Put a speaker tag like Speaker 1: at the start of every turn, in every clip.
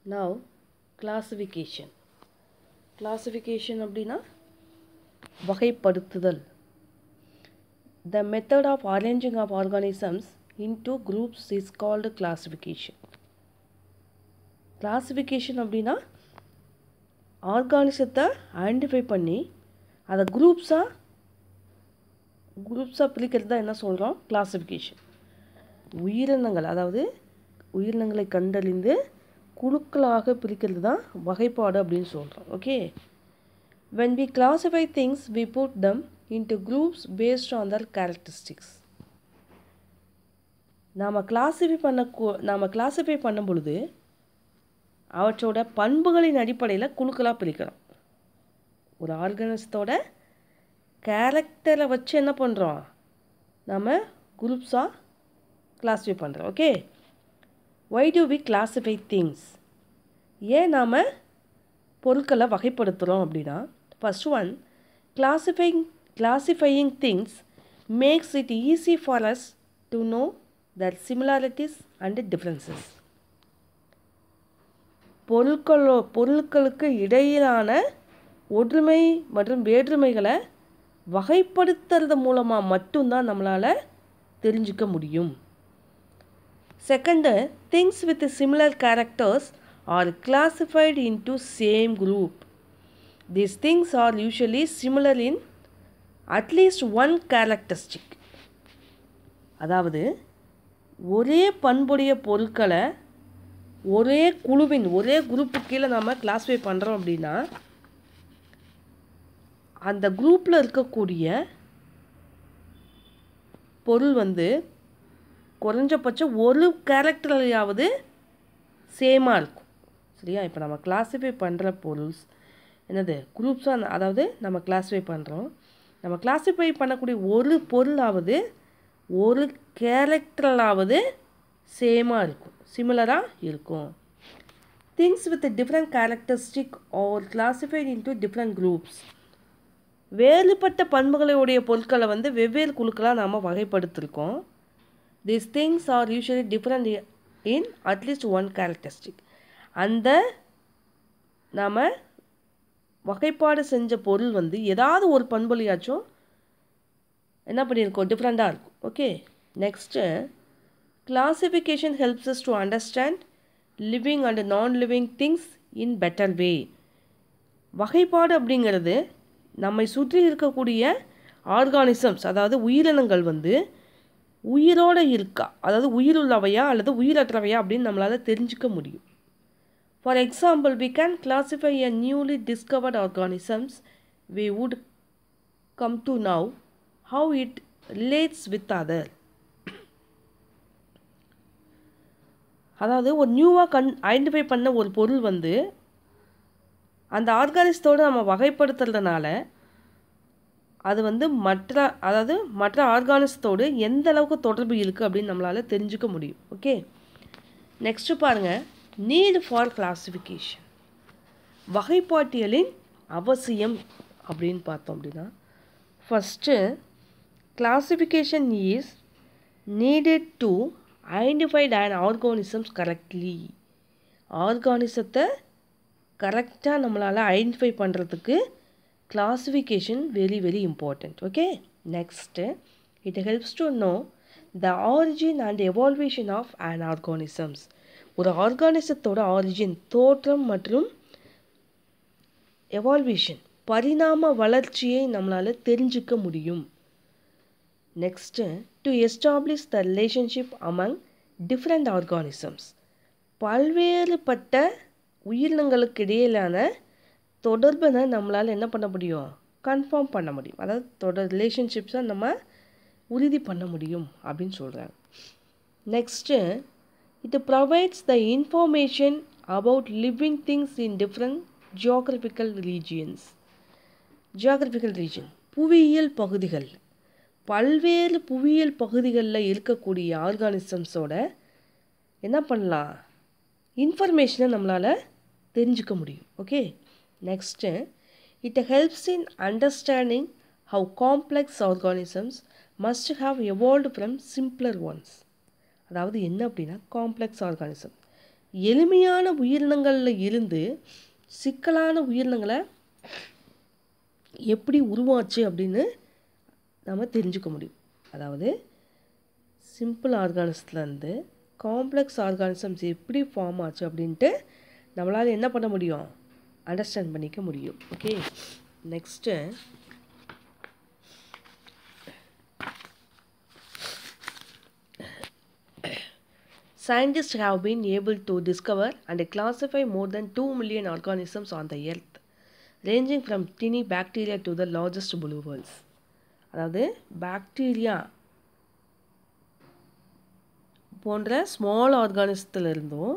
Speaker 1: Now classification. Classification அப்படினா வகைப்படுத்துதல். The method of arranging of organisms into groups is called classification. Classification அப்படினா ஆர்கானிசத்தை identify பண்ணி அதை குரூப்ஸாக பிரிக்கிறது தான் என்ன சொல்கிறோம், கிளாசிஃபிகேஷன். உயிரினங்கள், அதாவது உயிரினங்களை கண்டறிந்து குழுக்களாக பிரிக்கிறது தான் வகைப்பாடு அப்படின்னு சொல்கிறோம். Okay, when we classify things we put them into groups based on their characteristics. நாம் கிளாஸிஃபை பண்ணும் பொழுது அவற்றோட பண்புகளின் அடிப்படையில் குழுக்களாக பிரிக்கிறோம். ஒரு ஆர்கானிசத்தோட கேரக்டரை வச்சு என்ன பண்ணுறோம், நாம் குரூப்ஸாக கிளாஸிஃபை பண்ணுறோம். Okay, why do we classify things? ஏன் நாம் பொருட்களை வகைப்படுத்துகிறோம் அப்படின்னா, first one, classifying things makes it easy for us to know their similarities and differences. பொருட்களுக்கு இடையிலான ஒற்றுமை மற்றும் வேற்றுமைகளை வகைப்படுத்துறது மூலமாக மட்டும்தான் நம்மளால் தெரிஞ்சுக்க முடியும். Second, things with similar characters are classified into same group. These things are usually similar in at least one characteristic. அதாவது ஒரே பண்புடைய பொருட்களை ஒரே குரூப்பு கீழே நாம் கிளாஸிஃபை பண்ணுறோம் அப்படின்னா அந்த குரூப்பில் இருக்கக்கூடிய பொருள் குறைஞ்சபட்சம் ஒரு கேரக்டர்லையாவது சேமாக இருக்கும். சரியா? இப்போ நம்ம கிளாஸிஃபை பண்ணுற பொருள்ஸ் என்னது, குரூப்ஸாக. அதாவது நம்ம கிளாஸிஃபை பண்ணுறோம், நம்ம கிளாஸிஃபை பண்ணக்கூடிய ஒரு பொருளாவது ஒரு கேரக்டராவது சேமாக இருக்கும், சிமிலராக இருக்கும். Things with different characteristic R classified into different groups. வேறுபட்ட பண்புகளுடைய பொருட்களை வெவ்வேறு குழுக்களாக நாம் வகைப்படுத்திருக்கோம். These things are usually different in at least one characteristic. அந்த நாம் வகைப்பாடு செஞ்ச பொருள் ஏதாவது ஒரு பண்புலையாச்சும் என்ன பண்ணியிருக்கோம், டிஃப்ரெண்ட்டாக இருக்கும். Okay, next, classification helps us to understand living and non-living things in better way. வகைப்பாடு அப்படிங்கிறது நம்மை சுற்றி இருக்கக்கூடிய ஆர்கானிசம்ஸ், அதாவது உயிரினங்கள் உயிரோடு இருக்கா, அதாவது உயிருள்ளவையா அல்லது உயிரற்றவையா அப்படின்னு நம்மளால் தெரிஞ்சுக்க முடியும். For example, we can classify a newly discovered organisms. We would come to know how it relates with other. அதாவது ஒரு நியூவாக ஐடென்டிஃபை பண்ண ஒரு பொருள் அந்த ஆர்கானிசத்தோடு நம்ம வகைப்படுத்துறதுனால அது மற்ற ஆர்கானிசத்தோடு எந்த அளவுக்கு தொடர்பு இருக்குது அப்படின்னு நம்மளால் தெரிஞ்சுக்க முடியும். ஓகே, நெக்ஸ்ட்டு பாருங்கள், நீட் ஃபார் கிளாசிஃபிகேஷன். வகைப்பாட்டியலின் அவசியம் அப்படின்னு பார்த்தோம் அப்படின்னா, first, classification is needed to identify an organisms correctly. ஆர்கானிசத்தை கரெக்டாக நம்மளால் ஐடென்டிஃபை பண்ணுறதுக்கு classification very important. Okay, next, it helps to know the origin and evolution of an organisms. ஒரு ஆர்கானிசத்தோட ஆரிஜின், தோற்றம் மற்றும் எவால்வேஷன், பரிணாம வளர்ச்சியை நம்மளால் தெரிஞ்சுக்க முடியும். Next, to establish the relationship among different organisms. பல்வேறுபட்ட உயிரினங்களுக்கு இடையிலான தொடர்பை நம்மளால் என்ன பண்ண முடியும், கன்ஃபார்ம் பண்ண முடியும். அதாவது ரிலேஷன்ஷிப்ஸை நம்ம உறுதி பண்ண முடியும் அப்படின்னு சொல்கிறாங்க. Next, it provides the information about living things in different geographical region. புவியியல் பகுதிகள், பல்வேறு புவியியல் பகுதிகளில் இருக்கக்கூடிய ஆர்கானிசம்ஸோட என்ன பண்ணலாம், இன்ஃபர்மேஷனை நம்மளால் தெரிஞ்சுக்க முடியும். Okay, next, it helps in understanding how complex organisms must have evolved from simpler ones. அதாவது என்ன அப்படின்னா, காம்ப்ளெக்ஸ் ஆர்கானிசம் எளிமையான உயிரினங்களில் இருந்து சிக்கலான உயிரினங்களை எப்படி உருவாச்சு அப்படின்னு நம்ம தெரிஞ்சுக்க முடியும். அதாவது சிம்பிள் ஆர்கானிசத்துலேருந்து காம்ப்ளெக்ஸ் ஆர்கானிசம்ஸ் எப்படி ஃபார்ம் ஆச்சு அப்படின்ட்டு நம்மளால் என்ன பண்ண முடியும், அண்டர்ஸ்டாண்ட் பண்ணிக்க முடியும். Okay, next scientists have been able to discover and classify more than 2 million organisms on the earth, ranging from tiny bacteria to the largest blue whales. அதாவது பாக்டீரியா போன்ற ஸ்மால் ஆர்கானிசத்தில் இருந்தும்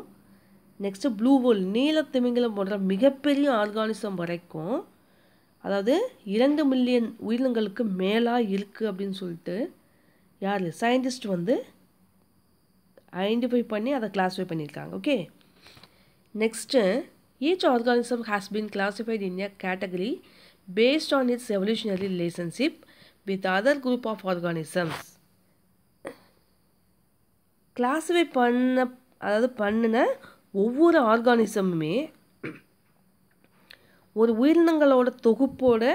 Speaker 1: நெக்ஸ்ட்டு ப்ளூ வேல் நீலத்திமிங்கலம் போன்ற மிகப்பெரிய organism வரைக்கும், அதாவது 2 million உயிரினங்களுக்கு மேலாக இருக்குது அப்படின்னு சொல்லிட்டு யார் சயின்டிஸ்ட் வந்து ஐடென்டிஃபை பண்ணி அதை கிளாஸிஃபை பண்ணியிருக்காங்க. Okay, next each organism has been classified in a category based on its evolutionary relationship with other group of organisms. Classify பண்ணின ஒவ்வொரு ஆர்கானிசமுமே ஒரு உயிரினங்களோட தொகுப்போட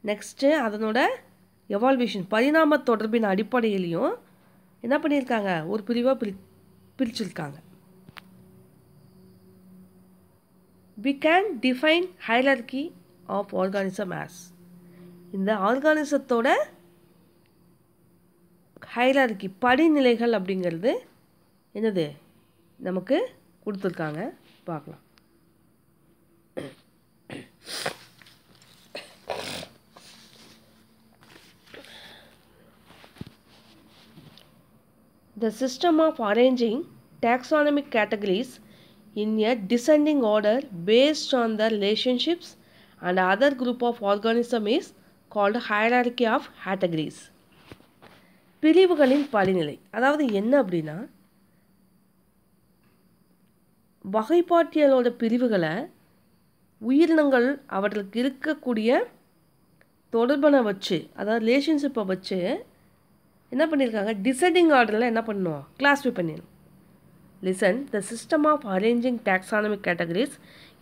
Speaker 1: நெக்ஸ்ட்டு அதனோட எவால்வேஷன் பரிணாம தொடர்பின் அடிப்படையிலையும் என்ன பண்ணியிருக்காங்க, ஒரு பிரிவாக பிரிச்சிருக்காங்க. We can define hierarchy of organism as, இந்த ஆர்கானிசத்தோட ஹைரார்கி படிநிலைகள் அப்படிங்கிறது என்னது நமக்கு கொடுத்துருக்காங்க, பார்க்கலாம். The system of arranging taxonomic categories in a descending order based on the relationships and other group of organisms is called hierarchy of categories. பிரிவுகளின் படிநிலை, அதாவது என்ன அப்படின்னா வகைப்பாட்டியலோட பிரிவுகளை உயிரினங்கள் அவர்களுக்கு இருக்கக்கூடிய தொடர்பனை வச்சு, அதாவது ரிலேஷன்ஷிப்பை வச்சு என்ன பண்ணியிருக்காங்க, டிசைடிங் ஆர்டரில் என்ன பண்ணணும், கிளாஸிஃபை பண்ணிடணும். Listen, the system of arranging taxonomic categories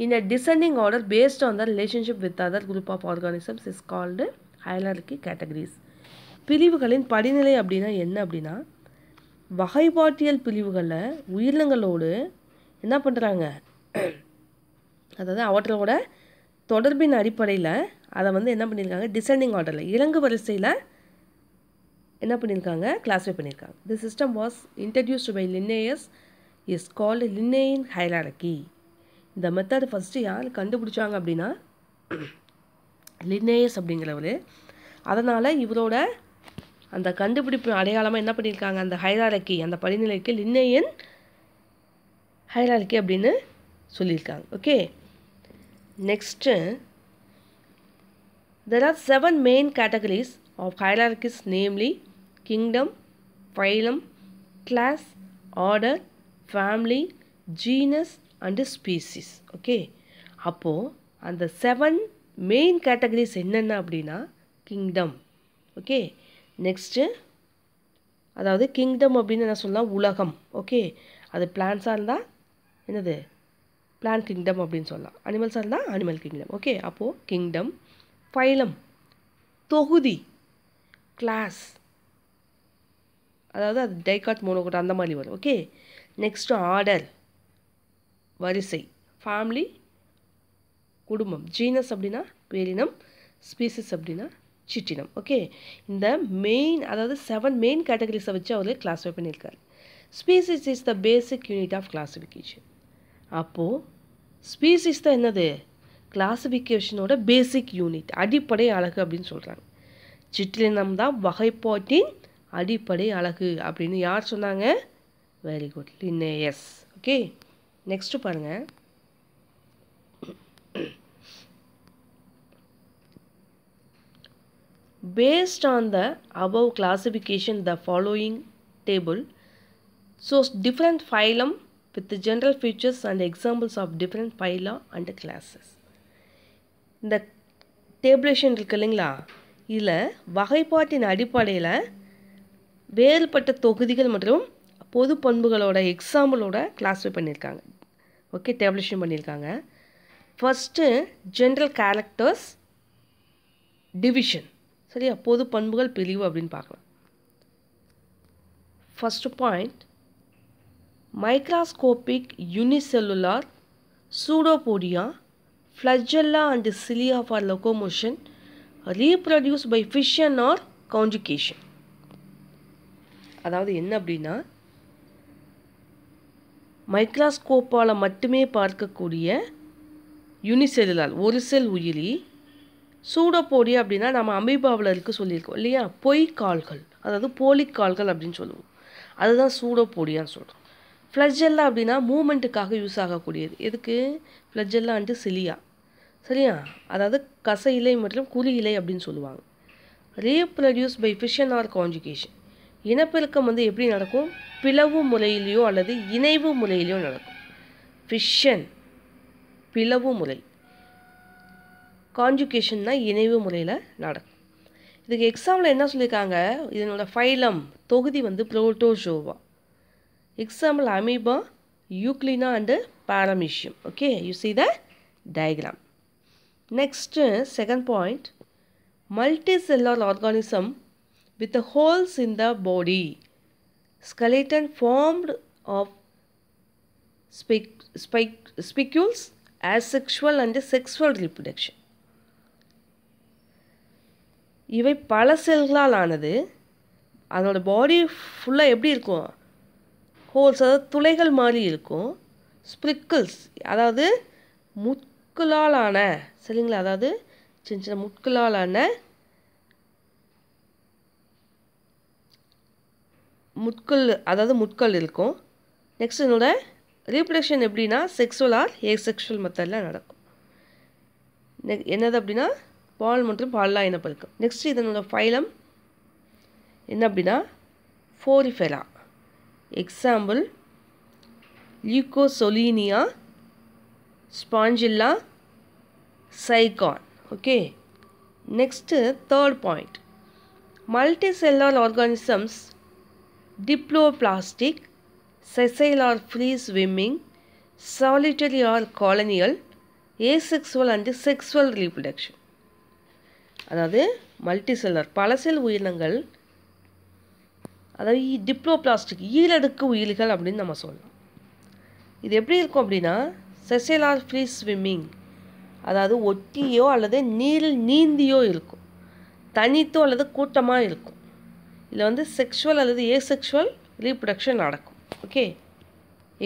Speaker 1: in a descending order based on the relationship with other group of organisms is called hierarchy categories. பிரிவுகளின் படிநிலை அப்படின்னா என்ன அப்படின்னா வகைப்பாட்டியல் பிரிவுகளில் உயிரினங்களோடு என்ன பண்ணுறாங்க, அதாவது அவற்றோட தொடர்பின் அடிப்படையில் அதை வந்து என்ன பண்ணியிருக்காங்க, டிசெண்டிங் ஆர்டரில் இறங்கு வரிசையில் என்ன பண்ணியிருக்காங்க, கிளாஸிஃபை பண்ணியிருக்காங்க. The system was introduced by Linnaeus, is called Linnaean hierarchy. இந்த மெத்தட் ஃபஸ்ட்டு யார் கண்டுபிடிச்சாங்க அப்படின்னா லின்னேயஸ் அப்படிங்கிறவர். அதனால் இவரோட அந்த கண்டுபிடிப்பு அடையாளமாக என்ன பண்ணியிருக்காங்க, அந்த ஹைரார்கி அந்த படிநிலைக்கு லின்னேயன் ஹைரார்கி அப்படின்னு சொல்லியிருக்காங்க. Okay, next there are 7 main categories of hierarchies, namely kingdom, phylum, class, order, family, genus and species. Okay, அப்போது அந்த 7 மெயின் கேட்டகரிஸ் என்னென்ன அப்படின்னா கிங்டம். ஓகே, நெக்ஸ்ட்டு அதாவது கிங்டம் அப்படின்னு என்ன சொல்லலாம், உலகம். ஓகே, அது பிளான்ஸாக இருந்தால் என்னது பிளான்ட் கிங்டம் அப்படின்னு சொல்லலாம், அனிமல்ஸாக இருந்தால் அனிமல் கிங்டம். ஓகே, அப்போது கிங்டம், ஃபைலம் தொகுதி, கிளாஸ் அதாவது அது டைகாட் மோனோகாட் அந்த மாதிரி வரும். ஓகே, நெக்ஸ்ட்டு ஆர்டர் வரிசை, ஃபேமிலி குடும்பம், ஜீனஸ் அப்படின்னா பேரினம், ஸ்பீசிஸ் அப்படின்னா சிற்றினம். ஓகே, இந்த மெயின் அதாவது 7 மெயின் கேட்டகரிஸை வச்சு அவர் கிளாஸிஃபை பண்ணியிருக்காரு. Species is the basic unit of classification. அப்போது ஸ்பீசிஸ் தான் என்னது, கிளாஸிஃபிகேஷனோட பேசிக் யூனிட், அடிப்படை அலகு அப்படின்னு சொல்கிறாங்க. சிற்றினம் தான் வகைப்பாட்டின் அடிப்படை அலகு அப்படின்னு யார் சொன்னாங்க, very good, Linnaeus. Okay, next பாருங்கள், based on the above classification the following table shows different phylum with the general features and examples of different phyla and classes. இந்த டேபிளேஷன் இருக்கு இல்லைங்களா, இதில் வகைப்பாட்டின் அடிப்படையில் வேறுபட்ட தொகுதிகள் மற்றும் பொது பண்புகளோட எக்ஸாம்பிளோட கிளாஸிஃபை பண்ணியிருக்காங்க. ஓகே, டேபிளேஷன் பண்ணியிருக்காங்க. ஃபஸ்ட்டு ஜென்ரல் கேரக்டர்ஸ் டிவிஷன், சரியா, பொது பண்புகள் பிரிவு அப்படின்னு பார்க்கலாம். First point, microscopic unicellular pseudopodia, flagella and cilia for locomotion, reproduced by fission or conjugation. அதாவது என்ன அப்படின்னா, மைக்ராஸ்கோப்பால் மட்டுமே பார்க்கக்கூடிய யூனிசெல்லுலார் ஒரு செல் உயிரி, சூடோபோடியா அப்படின்னா நம்ம அமீபாவில் இருக்க சொல்லியிருக்கோம் இல்லையா, பொய் கால்கள், அதாவது போலி கால்கள் அப்படின்னு சொல்லுவோம், அதுதான் சூடோபோடியான்னு சொல்கிறோம். ஃப்ளஜெல்லா அப்படின்னா மூமெண்ட்டுக்காக யூஸ் ஆகக்கூடியது. எதுக்கு? ஃப்ளஜெல்லா அண்டு சிலியா, சரியா, அதாவது கச இலை மற்றும் குறி இலை அப்படின்னு சொல்லுவாங்க. Reproduce by fission or conjugation, இனப்பெருக்கம் வந்து எப்படி நடக்கும்? பிளவு முறையிலையோ அல்லது இணைவு முறையிலையோ நடக்கும். ஃபிஷன் பிளவு முறை, கான்ஜுகேஷன்னா இணைவு முறையில் நடக்கும். இதுக்கு எக்ஸாம்பிள் என்ன சொல்லியிருக்காங்க, இதனோட ஃபைலம் தொகுதி வந்து protozoa. Example amoeba, euglena and paramecium. Okay, you see the diagram. Next, second point, multicellular organism with the holes in the body, skeleton formed of spicules, asexual and sexual reproduction. இவை பல செல்களால் ஆனது. அதோட பாடி ஃபுல்லாக எப்படி இருக்கும்? ஹோல்ஸ், அதாவது துளைகள் மாதிரி இருக்கும். ஸ்ப்ரிக்கிள்ஸ், அதாவது முட்களாலான, சரிங்களா, அதாவது சின்ன சின்ன முட்களாலான முட்கள் இருக்கும். நெக்ஸ்ட் இதோட ரீப்ரொடக்ஷன் எப்படின்னா செக்ஸுவல் ஆர் ஏசெக்ஷுவல் மெத்தடில் நடக்கும். என்னது அப்படின்னா பால் மற்றும் பால்லா இனப்பெருக்கம். நெக்ஸ்ட் இதனோட ஃபைலம் என்ன அப்படின்னா Porifera. Example Leucosolenia, Spongilla, Sycon. Okay, next third point, multicellular organisms diploblastic, sessile or free swimming, solitary or colonial, asexual and sexual reproduction. அதாவது மல்டிசெல்லர் பல செல் உயிரினங்கள், அதாவது டிப்ளோபிளாஸ்டிக் ஈரடுக்கு உயிரிகள் அப்படின்னு நம்ம சொல்லலாம். இது எப்படி இருக்கும் அப்படின்னா செசைல் ஆர் ஃப்ரீ ஸ்விம்மிங், அதாவது ஒட்டியோ அல்லது நீரில் நீந்தியோ இருக்கும், தனித்தோ அல்லது கூட்டமாக இருக்கும். இதில் வந்து செக்ஷுவல் அல்லது ஏசெக்ஷுவல் ரீப்ரொடக்ஷன் நடக்கும். Okay,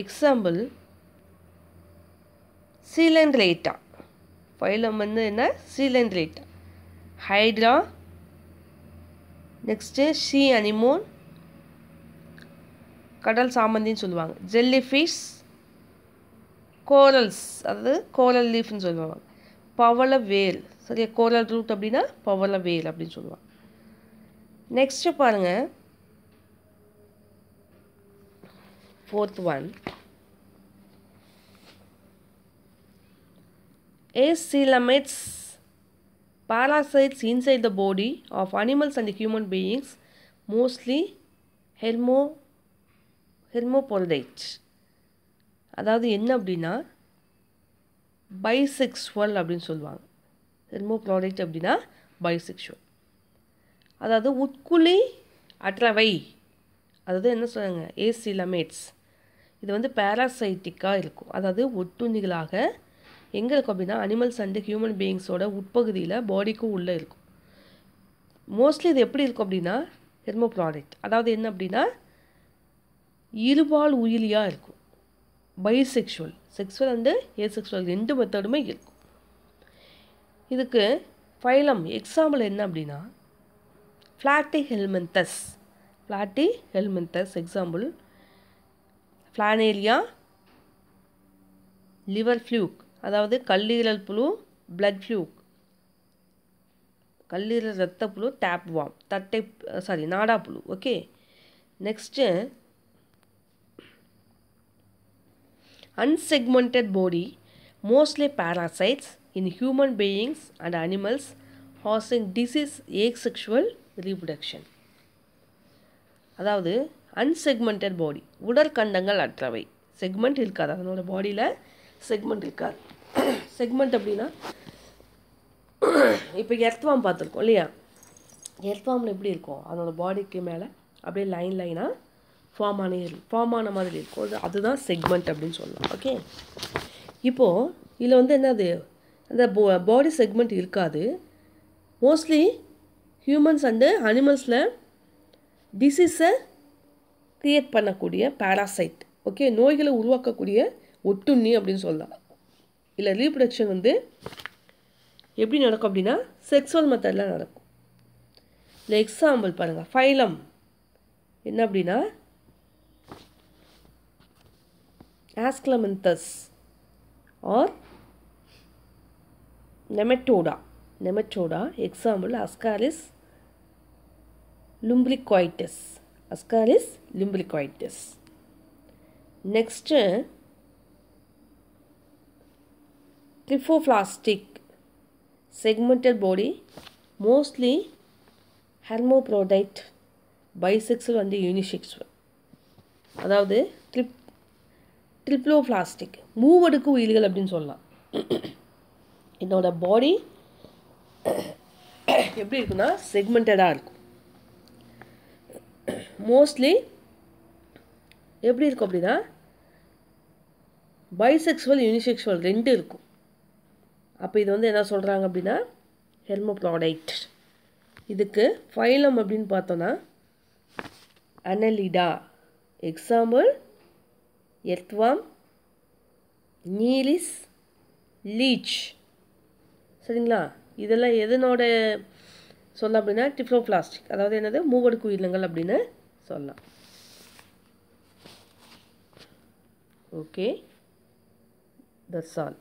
Speaker 1: example Coelenterata. ஃபைலம் வந்து என்ன? Coelenterata. Hydra, next sea anemone, கடல் சாமந்தின்னு சொல்லுவாங்க. ஜெல்லி ஃபிஷ், கோரல்ஸ், அதாவது கோரல் லீஃப்னு சொல்லுவாங்க. பவள வேல், சரியா, கோரல் ரூட் அப்படின்னா பவள வேல் அப்படின்னு சொல்லுவாங்க. நெக்ஸ்ட்டு பாருங்கள், fourth one, acoelomates, parasites inside the body of animals and human beings, mostly hermaphrodites. அதாவது என்ன அப்படின்னா பைசெக்சுவல் அப்படின்னு சொல்லுவாங்க. ஹெர்மோப்ரோடைட் அப்படின்னா பைசெக்சுவல், அதாவது உட்குழி அற்றவை, அதாவது என்ன சொல்லுவாங்க ஏசிலமேட்ஸ். இது வந்து பேராசைட்டிக்காக இருக்கும், அதாவது ஒட்டுண்ணிகளாக எங்கே இருக்கும் அப்படின்னா அனிமல்ஸ் அண்டு ஹியூமன் பீயிங்ஸோட உட்பகுதியில் பாடிக்கும் உள்ளே இருக்கும். மோஸ்ட்லி இது எப்படி இருக்கும் அப்படின்னா ஹெர்மோப்ராடக்ட், அதாவது என்ன அப்படின்னா இருபால் உயிலியாக இருக்கும். பைசெக்சுவல், செக்ஸுவல் அண்டு ஏசெக்சுவல் ரெண்டு மெத்தடுமே இருக்கும். இதுக்கு ஃபைலம் எக்ஸாம்பிள் என்ன அப்படின்னா பிளாட்டிஹெல்மின்தஸ். பிளாட்டிஹெல்மின்தஸ் எக்ஸாம்பிள் ஃப்ளானேலியா, லிவர் ஃப்ளூக், அதாவது கல்லீரல் புழு, பிளட் ஃப்ளூக், கல்லீரல் இரத்த புழு, டேப் வார்ம், நாடா புழு. Okay, next unsegmented body, mostly parasites in human beings and animals, causing disease, asexual reproduction. அதாவது unsegmented body, உடற்கண்டங்கள் அற்றவை, செக்மெண்ட் இருக்காது அதனோட பாடியில், செக்மெண்ட் இருக்காது. செக்மெண்ட் அப்படின்னா இப்போ எர்த்வார்ம் பார்த்துருக்கோம் இல்லையா? எர்த்வார்மில் எப்படி இருக்கும்? அதோட பாடிக்கு மேலே அப்படியே லைனாக ஃபார்ம் ஆன மாதிரி இருக்கும். அதுதான் செக்மெண்ட் அப்படின்னு சொல்லலாம். ஓகே, இப்போது இதில் வந்து என்னது, அந்த பாடி செக்மெண்ட் இருக்காது. மோஸ்ட்லி ஹியூமன்ஸ் அண்டு அனிமல்ஸில் டிசீஸை க்ரியேட் பண்ணக்கூடிய பேராசைட், ஓகே, நோய்களை உருவாக்கக்கூடிய ஒட்டுண்ணி அப்படின்னு சொல்லலாம். இல்லை ரீப்ரொடக்ஷன் வந்து எப்படி நடக்கும் அப்படின்னா செக்ஸுவல் மெத்தடில் நடக்கும். இல்லை எக்ஸாம்பிள் பாருங்கள், ஃபைலம் என்ன அப்படின்னா Aschelminthes or Nematoda. Example Ascaris lumbricoides. Next Triphoplastic, segmented body, mostly hermaphrodite, bisexual and unisexual. அதாவது ட்ரிப்ளோபிளாஸ்டிக், மூவடுக்கு உயிர்கள் அப்படின்னு சொல்லலாம். இதோட பாடி எப்படி இருக்குன்னா செக்மெண்டடாக இருக்கும். மோஸ்ட்லி எப்படி இருக்கும் அப்படின்னா பைசெக்சுவல் யூனிசெக்சுவல் ரெண்டு இருக்கும். அப்போ இது வந்து என்ன சொல்கிறாங்க அப்படின்னா ஹெர்மோப்ராடைட். இதுக்கு ஃபைலம் அப்படின்னு பார்த்தோன்னா Annelida. Example earthworm, Nereis, leech. சரிங்களா? இதெல்லாம் எதனோட சொல்லலாம் அப்படின்னா ட்ரிப்ளோபிளாஸ்டிக், அதாவது என்னது மூவடுக்கு உயிரினங்கள் அப்படின்னு சொல்லலாம். Okay, that's all.